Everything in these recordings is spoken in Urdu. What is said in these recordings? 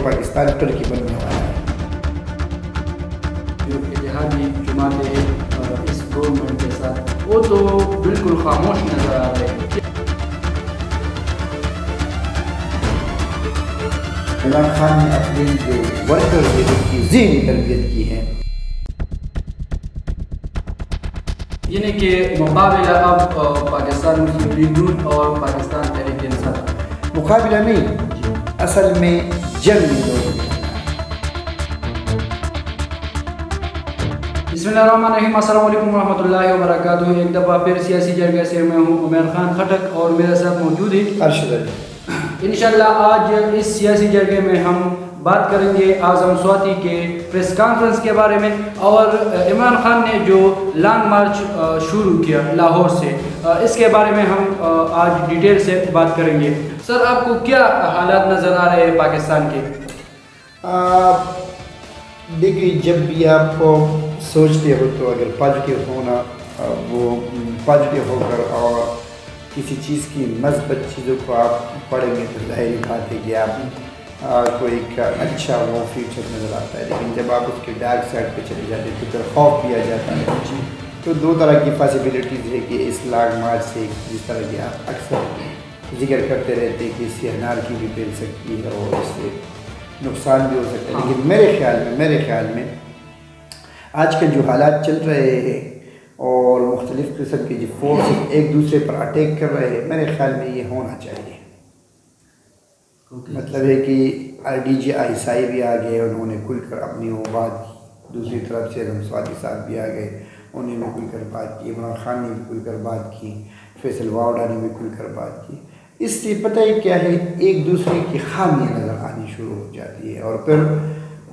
پاکستان ترکی بننے والا ہے۔ جو اتحادی جماعتیں ہیں اس گورنمنٹ کے ساتھ وہ تو بالکل خاموش نظر آ رہے ہیں۔ عمران خان نے اپنے جو ورکر ہیں ان کی ذہنی تربیت کی ہے۔ یعنی کہ مقابلہ اب پاکستان مسلم لیگ نون اور پاکستان تحریک انصاف، مقابلہ نہیں، اصل میں جنگ لوگ۔ بسم اللہ الرحمن الرحیم، السلام علیکم ورحمۃ اللہ وبرکاتہ۔ ایک دفعہ پھر سیاسی جرگہ سے میں ہوں عمیر خان خٹک اور میرے ساتھ موجود ہے ارشد علی۔ انشاءاللہ آج اس سیاسی جرگے میں ہم بات کریں گے اعظم سواتی کے پریس کانفرنس کے بارے میں، اور عمران خان نے جو لانگ مارچ شروع کیا لاہور سے، اس کے بارے میں ہم آج ڈیٹیل سے بات کریں گے۔ سر، آپ کو کیا حالات نظر آ رہے ہیں پاکستان کے؟ دیکھیے، جب بھی آپ کو سوچتے ہو تو اگر پازیٹیو ہونا، وہ پازیٹیو ہو کر اور کسی چیز کی مثبت چیزوں کو آپ پڑھیں گے تو ظاہری بات ہے کہ آپ کو ایک اچھا وہ فیوچر نظر آتا ہے۔ لیکن جب آپ اس کے ڈارک سائڈ پہ چلے جاتے ہیں تو پھر خوف بھی آ جاتا ہے۔ تو دو طرح کی پاسبلٹیز ہے کہ اس لانگ مارچ سے، جس طرح کہ آپ اکثر ذکر کرتے رہتے ہیں کہ اس سے انارکی بھی پھیل سکتی ہے اور اس سے نقصان بھی ہو سکتا ہے، لیکن میرے خیال میں آج کل جو حالات چل رہے ہیں اور مختلف قسم کے جو فورس ایک دوسرے پر اٹیک کر رہے ہیں، میرے خیال میں یہ ہونا چاہیے۔ مطلب ہے کہ ڈی جی آئی بھی آ گئے، انہوں نے کھل کر اپنی وہ بات کی، دوسری طرف سے اعظم سواتی صاحب بھی آ گئے، انہوں نے کھل کر بات کی، عمران خان نے بھی کھل کر بات کی، فیصل واوڈا نے بھی کھل کر بات کی۔ اس سے پتہ ہی کیا ہے، ایک دوسرے کی خامیاں نظر آنی شروع ہو جاتی ہے اور پھر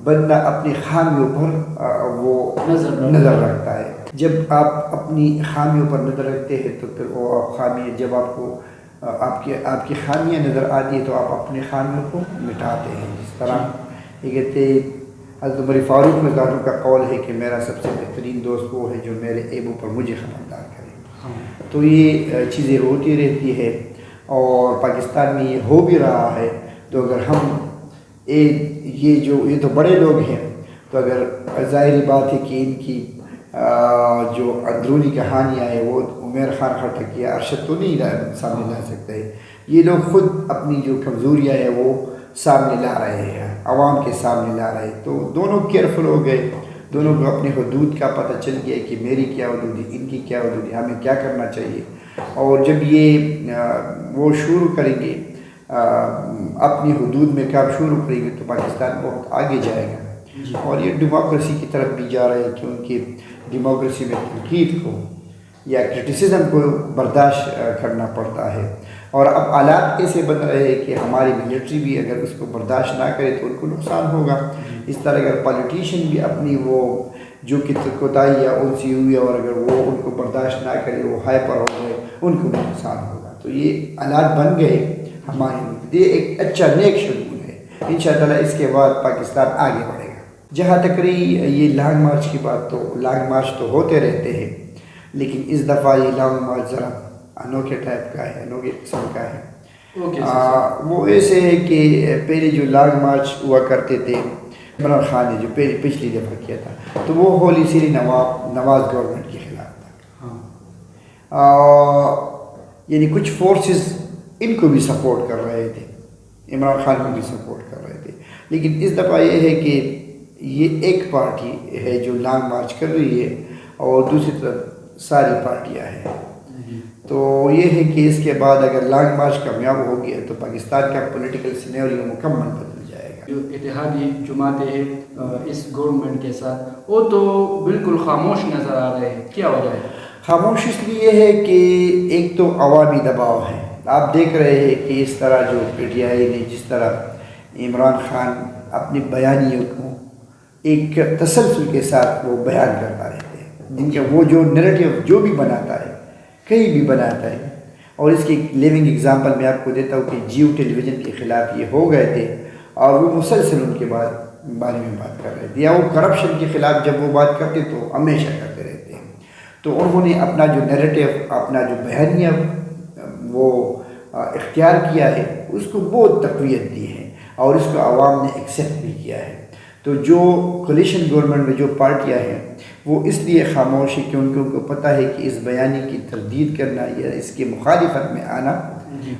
بندہ اپنی خامیوں پر وہ نظر رکھتا ہے۔ جب آپ اپنی خامیوں پر نظر رکھتے ہیں تو پھر وہ خامیاں، جب آپ کو آپ کی خامیاں نظر آتی ہے تو آپ اپنے خامیوں کو مٹاتے ہیں۔ جس طرح یہ کہتے حضرت عمر فاروق رضی کا قول ہے کہ میرا سب سے بہترین دوست وہ ہے جو میرے عیبوں پر مجھے خبردار کرے۔ تو یہ چیزیں ہوتی رہتی ہے اور پاکستان میں یہ ہو بھی رہا ہے۔ تو اگر ہم یہ تو بڑے لوگ ہیں، تو اگر ظاہری بات ہے کہ ان کی جو اندرونی کہانیاں ہیں وہ عمیر خان خٹک یا ارشد تو نہیں سامنے لا سکتے ہیں۔ یہ لوگ خود اپنی جو کمزوریاں ہیں وہ سامنے لا رہے ہیں، عوام کے سامنے لا رہے ہیں۔ تو دونوں کیئرفل ہو گئے، دونوں کو اپنے حدود کا پتہ چل گیا کہ میری کیا حدود ہے، ان کی کیا حدود ہے، ہمیں کیا کرنا چاہیے۔ اور جب یہ وہ شروع کریں گے، اپنی حدود میں کام شروع کریں گے تو پاکستان بہت آگے جائے گا اور یہ ڈیموکریسی کی طرف بھی جا رہے ہیں، کیونکہ ڈیموکریسی میں تنقید کو یا کرٹیسزم کو برداشت کرنا پڑتا ہے۔ اور اب حالات ایسے بن رہے ہیں کہ ہماری ملٹری بھی اگر اس کو برداشت نہ کرے تو ان کو نقصان ہوگا۔ اس طرح اگر پالیٹیشین بھی اپنی وہ جو کہ کوتاہی یا ان سی ہوئی اور اگر وہ ان کو برداشت نہ کرے، وہ ہائپر ہو گئے، ان کو بھی نقصان ہوگا۔ تو یہ حالات بن گئے ہمارے ملک، یہ ایک اچھا نیک شروع ہے۔ انشاءاللہ اس کے بعد پاکستان آگے بڑھے گا۔ جہاں تک رہی یہ لانگ مارچ کی بات، تو لانگ مارچ تو ہوتے رہتے ہیں، لیکن اس دفعہ یہ لانگ مارچ ذرا انوکھے ٹائپ کا ہے، انوکھے قسم کا ہے۔ وہ ایسے ہے کہ پہلے جو لانگ مارچ ہوا کرتے تھے عمران خان نے جو پچھلی دفعہ کیا تھا، تو وہ ہولی سری نواز گورنمنٹ کے خلاف تھا۔ یعنی کچھ فورسز ان کو بھی سپورٹ کر رہے تھے، عمران خان کو بھی سپورٹ کر رہے تھے، لیکن اس دفعہ یہ ہے کہ یہ ایک پارٹی ہے جو لانگ مارچ کر رہی ہے اور دوسری طرف ساری پارٹیاں ہیں۔ تو یہ ہے کہ اس کے بعد اگر لانگ مارچ کامیاب ہو گیا تو پاکستان کا پولیٹیکل سینیریو مکمل بدل جائے گا۔ جو اتحادی جماعتیں ہیں اس گورنمنٹ کے ساتھ وہ تو بالکل خاموش نظر آ رہے ہیں، کیا وجہ ہے؟ خاموش اس لیے ہے کہ ایک تو عوامی دباؤ ہے۔ آپ دیکھ رہے ہیں کہ اس طرح جو پی ٹی آئی نے جس طرح عمران خان اپنی بیانیوں کو ایک تسلسل کے ساتھ وہ بیان کرتا رہتے ہیں، جن کا وہ جو نیریٹو جو بھی بناتا ہے کہیں بھی بناتا ہے۔ اور اس کی لیونگ ایگزامپل میں آپ کو دیتا ہوں کہ جیو ٹیلی ویژن کے خلاف یہ ہو گئے تھے اور وہ مسلسل ان کے بارے میں بات کر رہے تھے، یا وہ کرپشن کے خلاف جب وہ بات کرتے تو ہمیشہ کرتے رہتے ہیں۔ تو انہوں نے اپنا جو نیریٹو، اپنا جو بیانیہ وہ اختیار کیا ہے، اس کو بہت تقویت دی ہے اور اس کو عوام نے ایکسیپٹ بھی کیا ہے. تو جو کولیشن گورنمنٹ میں جو پارٹیاں ہیں وہ اس لیے خاموش ہے کیونکہ ان کو پتہ ہے کہ اس بیانی کی تردید کرنا یا اس کی مخالفت میں آنا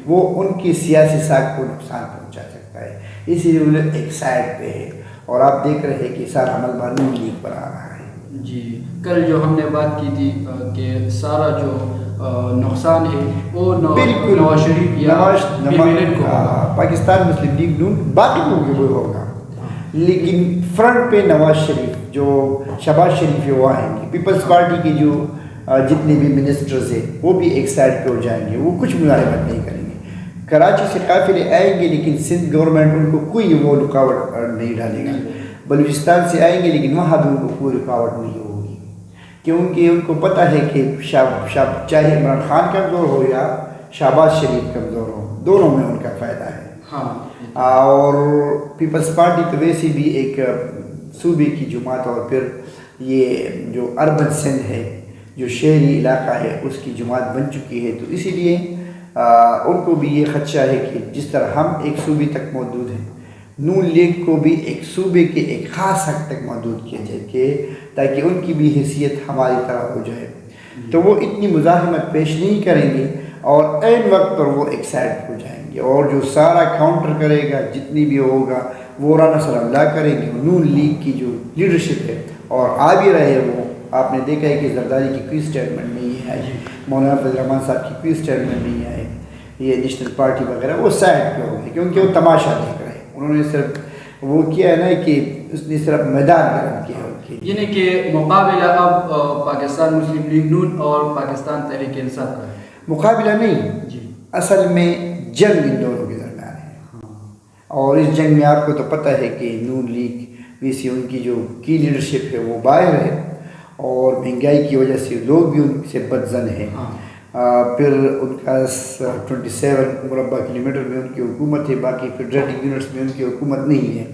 وہ ان کی سیاسی ساکھ کو نقصان پہنچا سکتا ہے. اسی لیے وہ لوگ ایک سائڈ پہ ہے اور آپ دیکھ رہے ہیں کہ سارا عمل نون لیگ پر آ رہا ہے. جی کل جو ہم نے بات کی تھی کہ سارا جو نقصان ہے وہ بالکل نواز شریف یا پاکستان مسلم لیگ نون باقی لوگوں کو ہوگا، لیکن فرنٹ پہ نواز شریف جو شہباز شریف ہے وہ آئیں گے. پیپلز پارٹی کے جو جتنے بھی منسٹرز ہیں وہ بھی ایک سائڈ پہ ہو جائیں گے، وہ کچھ ملازمت نہیں کریں گے. کراچی سے قافلے آئیں گے لیکن سندھ گورنمنٹ ان کو کوئی وہ رکاوٹ نہیں ڈالے گا. بلوچستان سے آئیں گے لیکن وہاں بھی ان کو کوئی رکاوٹ نہیں ہوگی کیونکہ ان کو پتہ ہے کہ چاہے عمران خان کمزور ہو یا شہباز شریف کمزور ہو، دونوں میں ان کا فائدہ ہے. اور پیپلز پارٹی تو ویسے بھی ایک صوبے کی جماعت اور پھر یہ جو اربن سندھ ہے جو شہری علاقہ ہے اس کی جماعت بن چکی ہے. تو اسی لیے ان کو بھی یہ خدشہ ہے کہ جس طرح ہم ایک صوبے تک محدود ہیں، نون لیگ کو بھی ایک صوبے کے ایک خاص حد تک محدود کیا جائے کہ تاکہ ان کی بھی حیثیت ہماری طرح ہو جائے. تو وہ اتنی مزاحمت پیش نہیں کریں گے اور عین وقت پر وہ ایک سائڈ ہو جائیں گے اور جو سارا کاؤنٹر کرے گا جتنی بھی ہوگا وہ رانا سلام اللہ کریں گے. نون لیگ کی جو لیڈرشپ ہے اور آ بھی رہے وہ آپ نے دیکھا ہے کہ زرداری کی کوئی اسٹیٹمنٹ نہیں ہے، مولانا فضل الرحمان صاحب کی کوئی اسٹیٹمنٹ نہیں ہے، یہ نیشنل پارٹی وغیرہ وہ سائڈ پہ ہو گئے کیونکہ وہ تماشا دیکھ رہے ہیں. انہوں نے صرف وہ کیا ہے نا کہ اس نے صرف میدان گرم کیا ان کے، یعنی کہ مقابلہ اب پاکستان مسلم لیگ نون اور پاکستان تحریک انصاف کا ہے. مقابلہ نہیں جی اصل میں جنگ ان دونوں کے درمیان ہے. اور اس جنگ میں آپ کو تو پتہ ہے کہ نون لیگ ویسی ان کی جو کی لیڈرشپ ہے وہ باہر ہے اور مہنگائی کی وجہ سے لوگ بھی ان سے بدظن ہیں. پھر ان کا 27 مربع کلومیٹر میں ان کی حکومت ہے، باقی فیڈریٹنگ یونٹس میں ان کی حکومت نہیں ہے.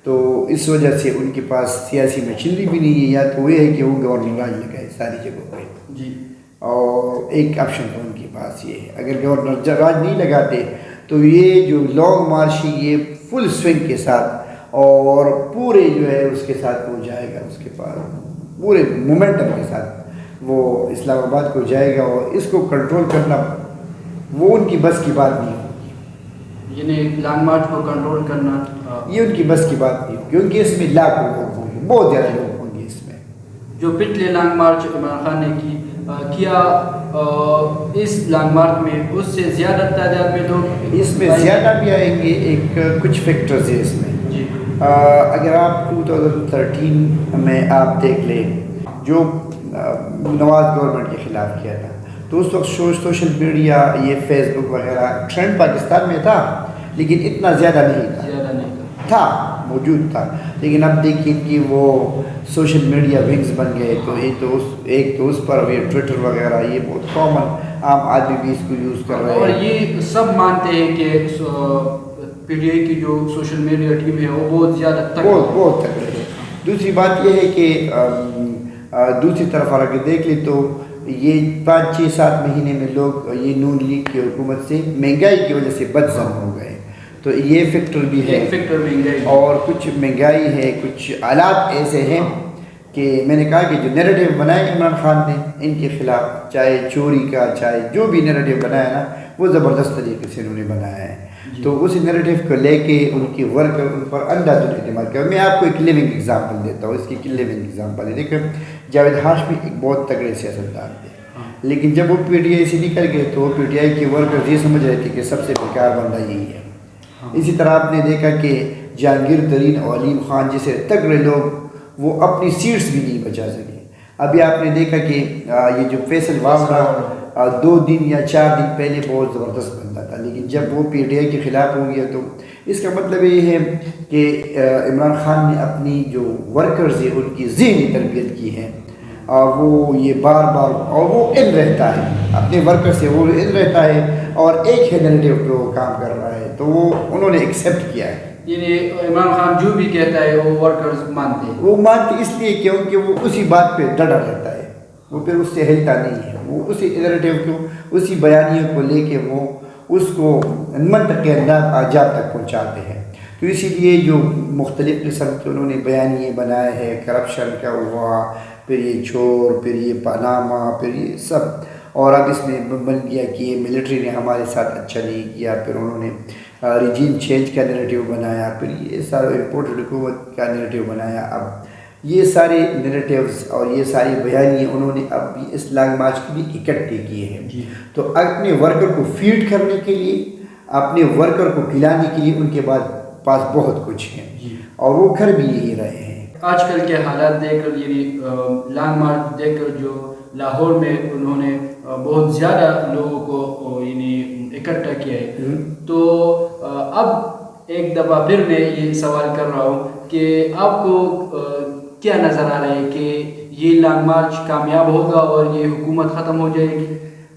تو اس وجہ سے ان کے پاس سیاسی مشینری بھی نہیں ہے، یا تو یہ ہے کہ وہ گورنر راج لگائے ساری جگہوں پہ جی. اور ایک آپشن تو ان کے پاس یہ ہے اگر گورنر راج نہیں لگاتے تو یہ جو لانگ مارچ ہے یہ فل سوئنگ کے ساتھ اور پورے جو ہے اس کے ساتھ وہ جائے گا، اس کے پاس پورے مومنٹم کے ساتھ وہ اسلام آباد کو جائے گا اور اس کو کنٹرول کرنا وہ ان کی بس کی بات نہیں ہوگی. یعنی لانگ مارچ کو کنٹرول کرنا یہ ان کی بس کی بات نہیں ہوگی کیونکہ اس میں لاکھوں لوگ ہوں گے، بہت زیادہ لوگ ہوں گے اس میں. جو پچھلے لانگ مارچ عمران خان نے کیا اس لانگ مارچ میں اس سے زیادہ تعداد میں لوگ اس میں زیادہ بھی آئیں گے. ایک کچھ فیکٹرز ہیں اس میں جی. اگر آپ 2013 میں آپ دیکھ لیں جو نواز گورنمنٹ کے خلاف کیا تھا تو اس وقت سوشل میڈیا یہ فیس بک وغیرہ ٹرینڈ پاکستان میں تھا لیکن اتنا زیادہ نہیں تھا موجود تھا. لیکن اب دیکھیں کہ وہ سوشل میڈیا ونگز بن گئے تو ایک تو اس پر یہ ٹویٹر وغیرہ یہ بہت کامن عام آدمی بھی اس کو یوز کر رہے ہیں اور یہ سب مانتے ہیں کہ پی ٹی آئی کی جو سوشل میڈیا ٹیم ہے وہ بہت زیادہ بہت تکڑے ہے. دوسری بات یہ ہے کہ دوسری طرف اگر دیکھ لیں تو یہ 5-6-7 مہینے میں لوگ یہ نون لیگ کی حکومت سے مہنگائی کی وجہ سے بدظن ہو گئے. تو یہ فیکٹر بھی ہے اور کچھ مہنگائی ہے، کچھ حالات ایسے ہیں کہ میں نے کہا کہ جو نیریٹیو بنایا عمران خان نے ان کے خلاف چاہے چوری کا چاہے جو بھی نیریٹیو بنایا نا وہ زبردست طریقے سے انہوں نے بنایا ہے. تو اس نیریٹیو کو لے کے ان کی ورک ان پر اندھا دھند اعتماد کر. میں آپ کو ایک لیونگ ایگزامپل دیتا ہوں، اس کی ایک لیونگ ایگزامپل ہے. دیکھیں جاوید ہاشمی ایک بہت تگڑے سیاستدان تھے لیکن جب وہ پی ٹی آئی سے نکل گئے تو وہ پی ٹی آئی کے ورکرز یہ سمجھ رہے تھے کہ سب سے بیکار بندہ یہی ہے. اسی طرح آپ نے دیکھا کہ جہانگیر ترین اور علیم خان جیسے تگڑے لوگ وہ اپنی سیٹس بھی نہیں بچا سکے. ابھی آپ نے دیکھا کہ یہ جو فیصل واورا 2 دن یا 4 دن پہلے بہت زبردست بنتا تھا لیکن جب وہ پی ٹی آئی کے خلاف ہو گیا تو اس کا مطلب یہ ہے کہ عمران خان نے اپنی جو ورکرز ہیں ان کی ذہنی تربیت کی ہے اور وہ یہ بار بار اور وہ ان رہتا ہے اپنے ورکر سے، وہ ان رہتا ہے اور ایک ہے نیریٹیو پہ وہ کام کر رہا ہے تو وہ انہوں نے ایکسیپٹ کیا ہے. یعنی عمران خان جو بھی کہتا ہے وہ ورکرز مانتے ہیں. وہ مانتے اس لیے کیونکہ وہ اسی بات پہ ڈٹا رہتا ہے، وہ پھر اس سے ہلتا نہیں ہے. وہ اسی نیریٹیو کو اسی بیانیوں کو لے کے وہ اس کو منطقی انداز آجاب تک پہنچاتے ہیں. تو اسی لیے جو مختلف قسم کے انہوں نے بیانیے بنائے ہیں، کرپشن کا ہوا، پھر یہ چور، پھر یہ پاناما، پھر یہ سب، اور اب اس میں بن گیا کہ یہ ملٹری نے ہمارے ساتھ اچھا نہیں کیا، پھر انہوں نے ریجیم چینج کا نیریٹیو بنایا، پھر یہ سارا امپورٹڈ حکومت کا نیریٹیو بنایا۔ اب یہ سارے نیریٹیوز اور یہ ساری بیانیے انہوں نے اب بھی اس لانگ مارچ کے بھی اکٹھے کیے ہیں۔ تو اپنے ورکر کو فیڈ کرنے کے لیے، اپنے ورکر کو کھلانے کے لیے ان کے پاس بہت کچھ ہے، اور وہ کر بھی یہی رہے ہیں۔ آج کل کے حالات دیکھ کر، یعنی لانگ مارچ دیکھ کر، جو لاہور میں انہوں نے بہت زیادہ لوگوں کو یعنی اکٹھا کیا ہے، تو اب ایک دفعہ پھر میں یہ سوال کر رہا ہوں کہ آپ کو کیا نظر آ رہا ہے کہ یہ لانگ مارچ کامیاب ہوگا اور یہ حکومت ختم ہو جائے گی؟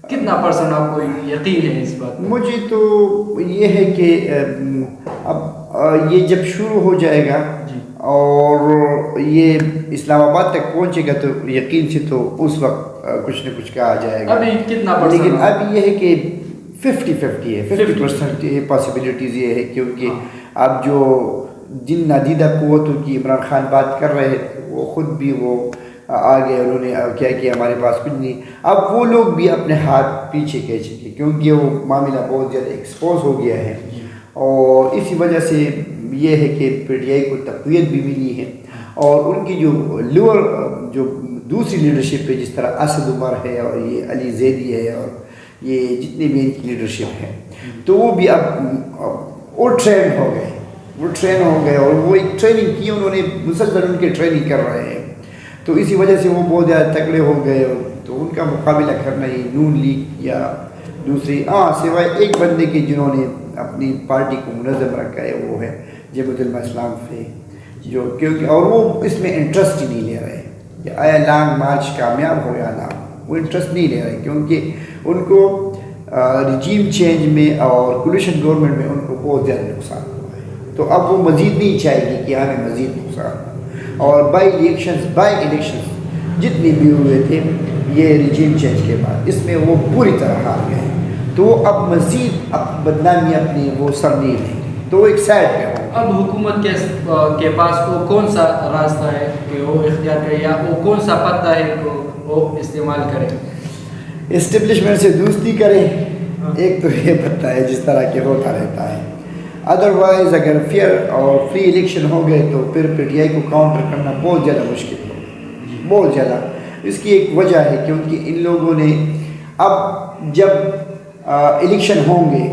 کتنا پرسنٹ آپ کو یقین ہے اس بات؟ مجھے تو یہ ہے کہ اب یہ جب شروع ہو جائے گا اور یہ اسلام آباد تک پہنچے گا تو یقین سے تو اس وقت کچھ نہ کچھ کہا جائے گا۔ ابھی کتنا پرسنٹ؟ لیکن اب یہ ہے کہ 50-50 ہے، 50% یہ پاسبلٹیز یہ ہے، کیونکہ اب جو جن نادیدہ قوتوں کی عمران خان بات کر رہے تھے وہ خود بھی وہ آگے انہوں نے کیا کہ ہمارے پاس کچھ نہیں، اب وہ لوگ بھی اپنے ہاتھ پیچھے کھینچیں گے، کیونکہ وہ معاملہ بہت زیادہ ایکسپوز ہو گیا ہے، اور اسی وجہ سے یہ ہے کہ پی ٹی آئی کو تقویت بھی ملی ہے، اور ان کی جو لوور جو دوسری لیڈرشپ ہے، جس طرح اسد عمر ہے اور یہ علی زیدی ہے اور یہ جتنے بھی ان کی لیڈرشپ ہے، تو وہ بھی اب وہ ٹرین ہو گئے، اور وہ ایک ٹریننگ کی انہوں نے، مسلسل ان کے ٹریننگ کر رہے ہیں، تو اسی وجہ سے وہ بہت زیادہ تگڑے ہو گئے، تو ان کا مقابلہ کرنا یہ نون لیگ یا دوسری سوائے ایک بندے کے جنہوں نے اپنی پارٹی کو منظم رکھا ہے، وہ ہے جبہت علماء اسلام سے، جو کیونکہ اور وہ اس میں انٹرسٹ ہی نہیں لے رہے کہ آیا لانگ مارچ کامیاب ہو یا نہ، وہ انٹرسٹ نہیں لے رہے، کیونکہ ان کو رجیم چینج میں اور کولیشن گورنمنٹ میں ان کو بہت زیادہ نقصان ہوا ہے، تو اب وہ مزید نہیں چاہے گی کہ ہمیں مزید نقصان ہو، اور بائی الیکشنز جتنے بھی ہوئے تھے یہ رجیم چینج کے بعد، اس میں وہ پوری طرح ہار گئے، تو وہ اب مزید بدنامی اپنی وہ سر نہیں لیں گے، تو وہ ایک سائڈ پہ ہو۔ اب حکومت کے پاس وہ کون سا راستہ ہے کہ وہ اختیار کرے، یا وہ کون سا پتہ ہے کہ وہ استعمال کرے؟ اسٹیبلشمنٹ سے دوستی کرے، ایک تو یہ پتہ ہے جس طرح کہ ہوتا رہتا ہے، ادروائز اگر فیئر اور فری الیکشن ہو گئے تو پھر پی ٹی آئی کو کاؤنٹر کرنا بہت زیادہ مشکل ہے، بہت زیادہ۔ اس کی ایک وجہ ہے کیونکہ ان لوگوں نے اب جب الیکشن ہوں گے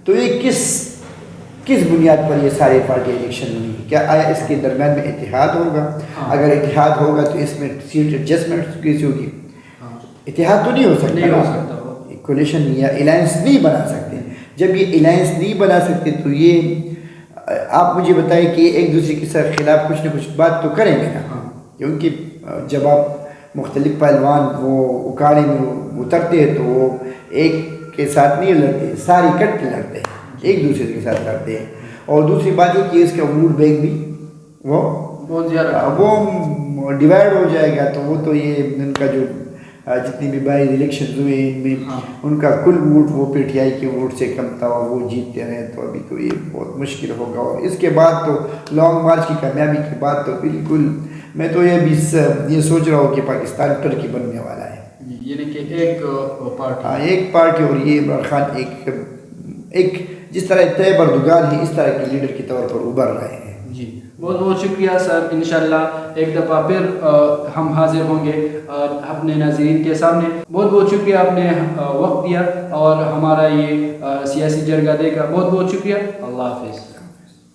تو یہ کس بنیاد پر یہ سارے پارٹی الیکشن ہوئی، کیا آیا اس کے درمیان میں اتحاد ہوگا؟ اگر اتحاد ہوگا تو اس میں سیٹ ایڈجسٹمنٹ کیسے ہوگی؟ اتحاد تو نہیں ہو سکتا، کولیشن یا الائنس نہیں بنا سکتے۔ جب یہ الائنس نہیں بنا سکتے تو یہ آپ مجھے بتائیں کہ ایک دوسرے کے ساتھ خلاف کچھ نہ کچھ بات تو کریں گے نا، کیونکہ جب آپ مختلف پہلوان وہ اکاڑے میں اترتے ہیں تو وہ ایک کے ساتھ نہیں لڑتے، ساری کٹ لڑتے ہیں، ایک دوسرے کے ساتھ لڑتے ہیں، اور دوسری بات یہ کہ اس کا ووٹ بینک بھی وہ بہت زیادہ وہ ڈیوائڈ ہو جائے گا، تو وہ تو یہ ان کا جو جتنی بھی بائی الیکشن ہوئے ان میں ان کا کل ووٹ وہ پی ٹی آئی کے ووٹ سے کم تھا، اور وہ جیتتے رہے، تو ابھی تو یہ بہت مشکل ہوگا، اور اس کے بعد تو لانگ مارچ کی کامیابی کے بعد تو بالکل میں تو یہ سوچ رہا ہوں کہ پاکستان ٹرکی بننے والا ہے، یعنی کہ ایک پارٹی، اور یہ عمران خان ایک جس طرح طیب اردوغان ہے اس طرح کے لیڈر کے طور پر ابھر رہے ہیں۔ جی بہت بہت شکریہ سر، انشاءاللہ ایک دفعہ پھر ہم حاضر ہوں گے اپنے ناظرین کے سامنے۔ بہت بہت شکریہ آپ نے وقت دیا اور ہمارا یہ سیاسی جرگہ دیکھا، بہت بہت شکریہ، اللہ حافظ۔